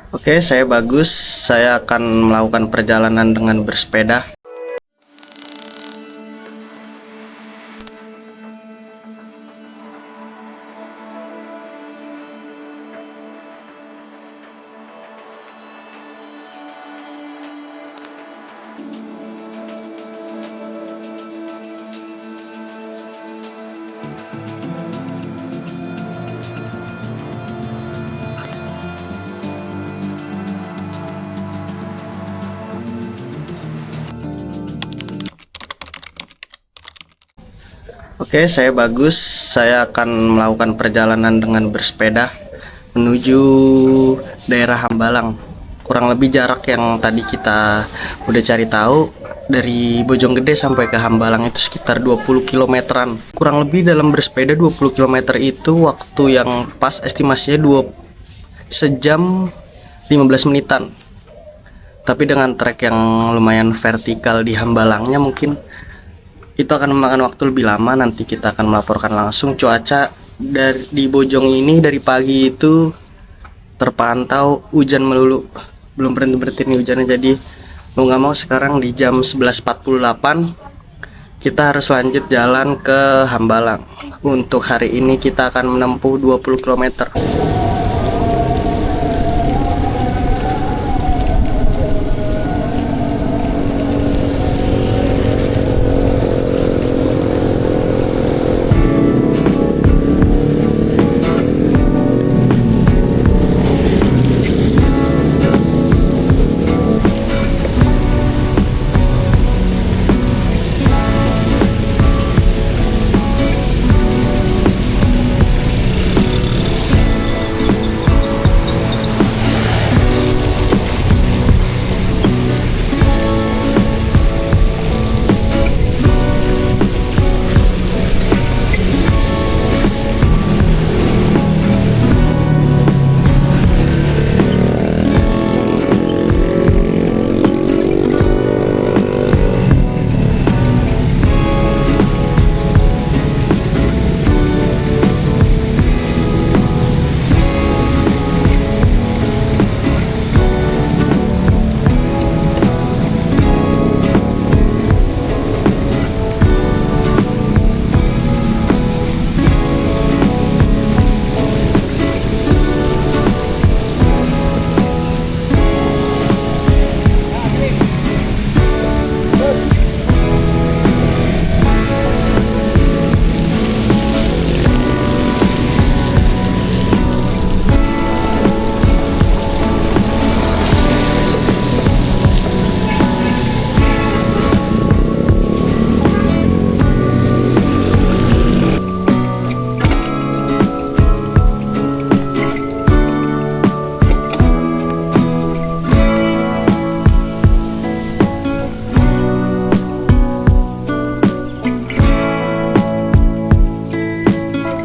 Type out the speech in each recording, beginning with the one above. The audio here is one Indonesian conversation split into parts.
Oke, saya Bagus. Saya akan melakukan perjalanan dengan bersepeda. Oke, saya Bagus. Saya akan melakukan perjalanan dengan bersepeda menuju daerah Hambalang. Kurang lebih jarak yang tadi kita udah cari tahu dari Bojonggede sampai ke Hambalang itu sekitar 20 kilometeran. Kurang lebih dalam bersepeda 20 kilometer itu waktu yang pas estimasinya 2 sejam 15 menitan. Tapi dengan trek yang lumayan vertikal di Hambalangnya mungkin itu akan memakan waktu lebih lama. Nanti kita akan melaporkan langsung cuaca di Bojong ini. Dari pagi itu terpantau hujan melulu, belum berhenti nih hujannya. Jadi mau nggak mau sekarang di jam 11.48 kita harus lanjut jalan ke Hambalang. Untuk hari ini kita akan menempuh 20 km.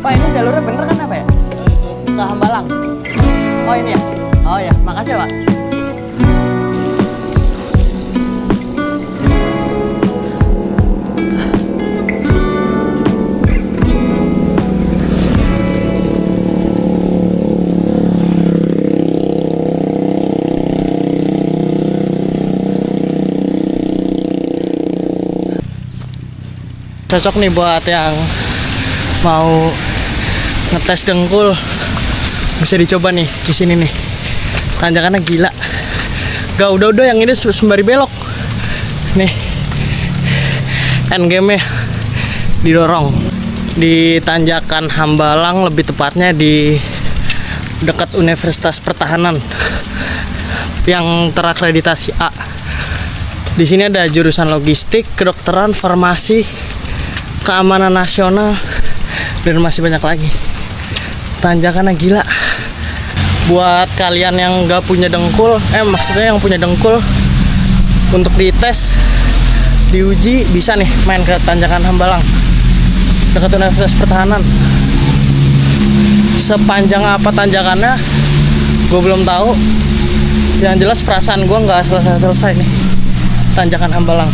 Pak, ini jalurnya bener kan apa ya? Ke Hambalang. Oh ini ya? Oh ya, makasih Pak. Cocok nih buat yang mau ngetes dengkul, bisa dicoba nih di sini nih. Tanjakannya gila. Gak udah yang ini sembari belok. Nih. Endgame-nya didorong di tanjakan Hambalang, lebih tepatnya di dekat Universitas Pertahanan yang terakreditasi A. Di sini ada jurusan logistik, kedokteran, farmasi, keamanan nasional, dan masih banyak lagi. Tanjakannya gila. Buat kalian yang gak punya dengkul, maksudnya yang punya dengkul, untuk dites, diuji, bisa nih main ke tanjakan Hambalang dekat Universitas Pertahanan. Sepanjang apa tanjakannya gue belum tahu. Yang jelas perasaan gue nggak selesai nih tanjakan Hambalang.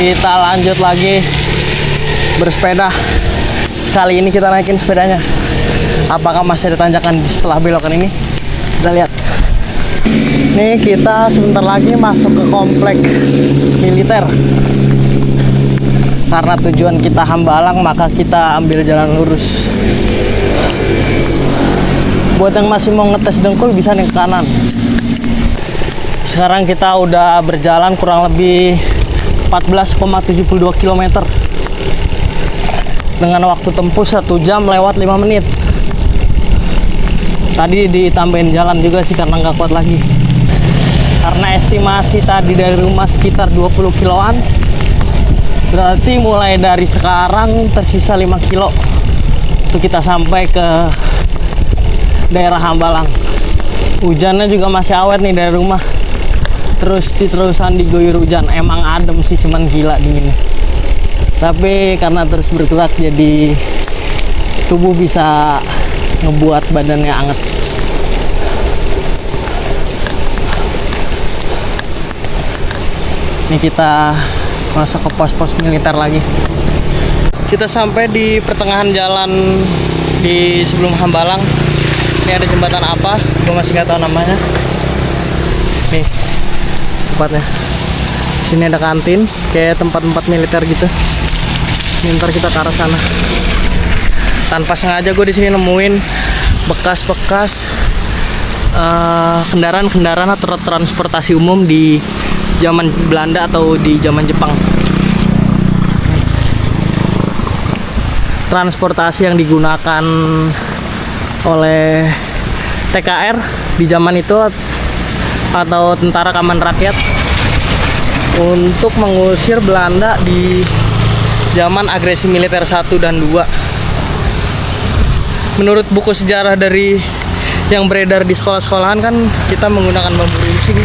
Kita lanjut lagi bersepeda. Sekali ini kita naikin sepedanya. Apakah masih ada tanjakan setelah belokan ini? Kita lihat. Nih kita sebentar lagi masuk ke komplek militer. Karena tujuan kita Hambalang, maka kita ambil jalan lurus. Buat yang masih mau ngetes dengkul bisa nih ke kanan. Sekarang kita udah berjalan kurang lebih 14,72 km dengan waktu tempuh 1 jam lewat 5 menit. Tadi ditambahin jalan juga sih karena nggak kuat lagi. Karena estimasi tadi dari rumah sekitar 20 kiloan, berarti mulai dari sekarang tersisa 5 kilo untuk kita sampai ke daerah Hambalang. Hujannya juga masih awet nih dari rumah, terus terusan diguyur hujan. Emang adem sih, cuman gila dinginnya. Tapi karena terus bergerak jadi tubuh bisa ngebuat badannya anget. Ini kita masuk ke pos-pos militer lagi. Kita sampai di pertengahan jalan di sebelum Hambalang. Ini ada jembatan apa? Gue masih nggak tahu namanya. Nih tempatnya. Sini ada kantin, kayak tempat-tempat militer gitu. Ini ntar kita ke arah sana. Tanpa sengaja gue di sini nemuin bekas-bekas kendaraan-kendaraan atau transportasi umum di zaman Belanda atau di zaman Jepang. Transportasi yang digunakan oleh TKR di zaman itu atau Tentara Kaman Rakyat untuk mengusir Belanda di zaman agresi militer 1 dan 2. Menurut buku sejarah dari yang beredar di sekolah-sekolahan kan kita menggunakan bambu runcing,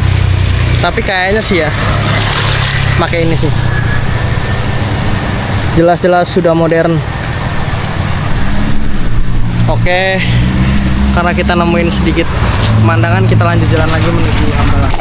tapi kayaknya sih ya pakai ini sih. Jelas-jelas sudah modern. Oke, karena kita nemuin sedikit pemandangan, kita lanjut jalan lagi menuju Hambalang.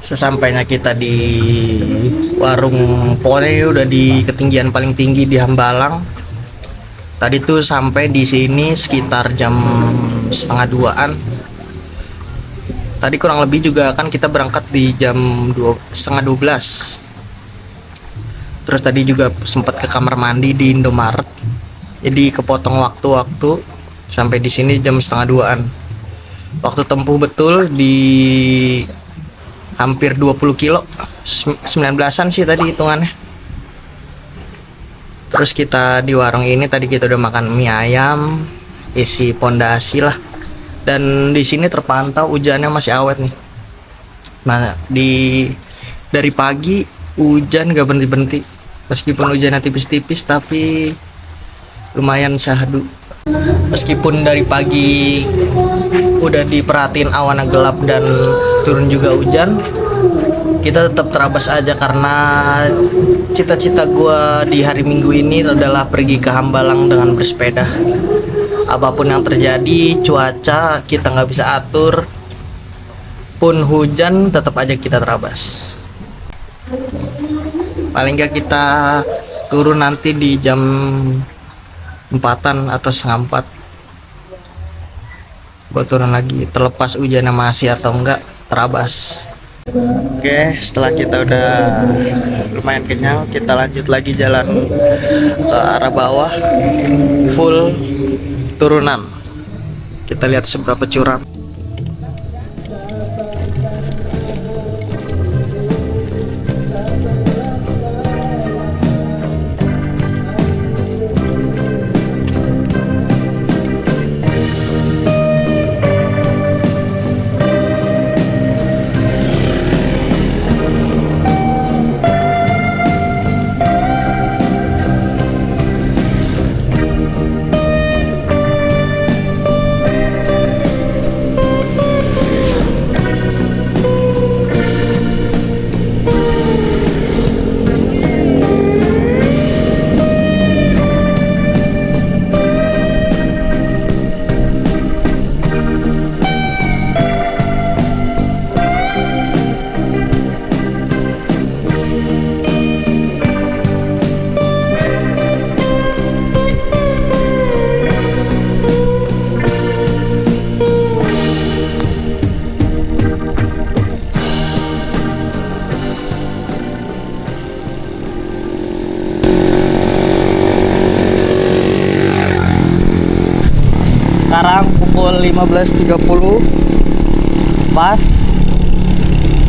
Sesampainya kita di warung pokoknya udah di ketinggian paling tinggi di Hambalang. Tadi tuh sampai di sini sekitar jam 1:30-an. Tadi kurang lebih juga kan kita berangkat di jam 11:30. Terus tadi juga sempat ke kamar mandi di Indomaret. Jadi kepotong waktu-waktu sampai di sini jam 1:30-an. Waktu tempuh betul di hampir 20 kilo, 19-an sih tadi hitungannya. Terus kita di warung ini tadi kita udah makan mie ayam isi pondasi lah. Dan di sini terpantau hujannya masih awet nih. Nah, dari pagi hujan gak berhenti-berhenti. Meskipun hujannya tipis-tipis tapi lumayan syahdu. Meskipun dari pagi udah diperhatiin awannya gelap dan turun juga hujan, kita tetap terabas aja karena cita-cita gua di hari Minggu ini adalah pergi ke Hambalang dengan bersepeda. Apapun yang terjadi, cuaca kita nggak bisa atur, pun hujan tetap aja kita terabas. Paling nggak kita turun nanti di jam 4-an atau 3:30 buat turun lagi, terlepas hujannya masih atau enggak terabas. Oke, setelah kita udah lumayan lumayan kenyang. Kita lanjut lagi jalan ke arah bawah, full turunan. Kita lihat seberapa curam. Sekarang pukul 15.30 pas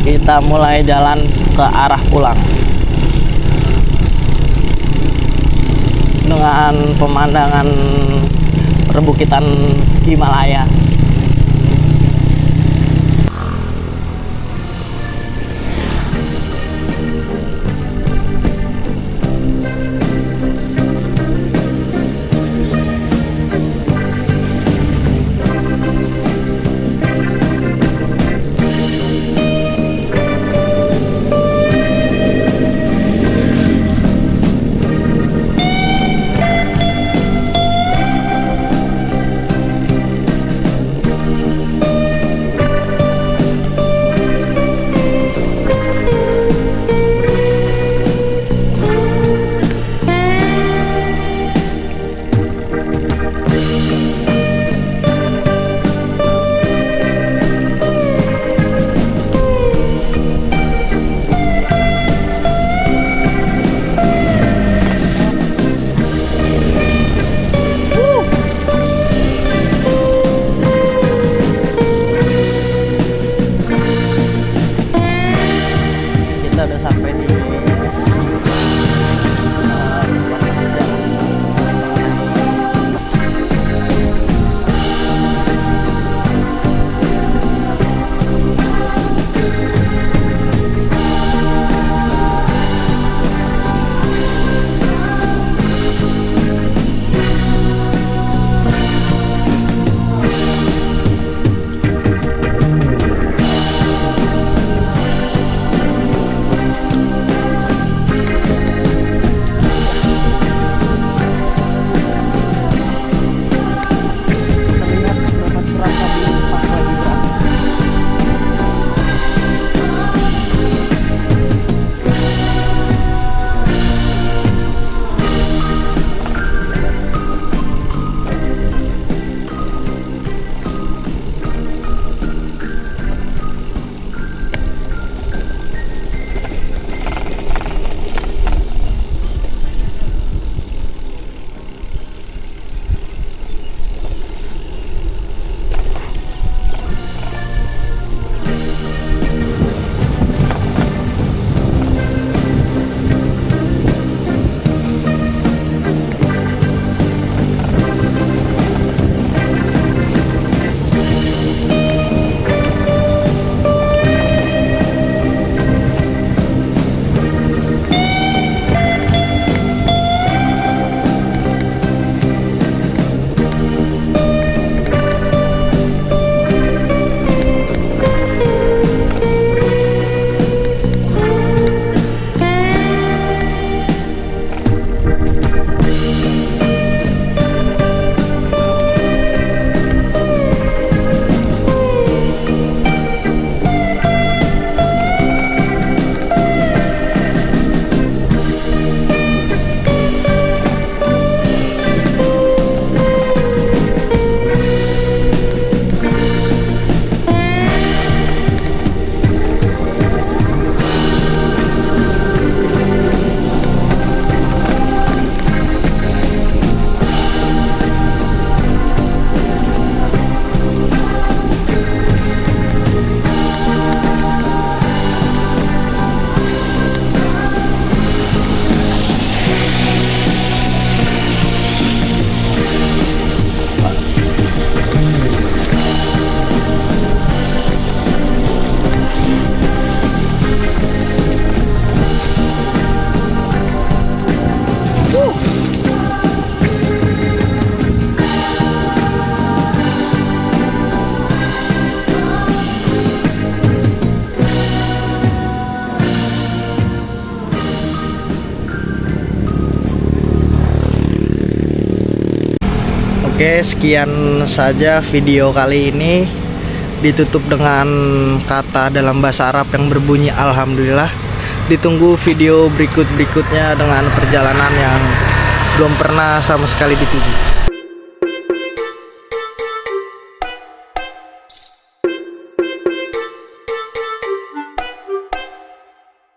kita mulai jalan ke arah pulang dengan pemandangan perbukitan Himalaya. Oke, sekian saja video kali ini, ditutup dengan kata dalam bahasa Arab yang berbunyi alhamdulillah. Ditunggu video berikutnya dengan perjalanan yang belum pernah sama sekali dituju.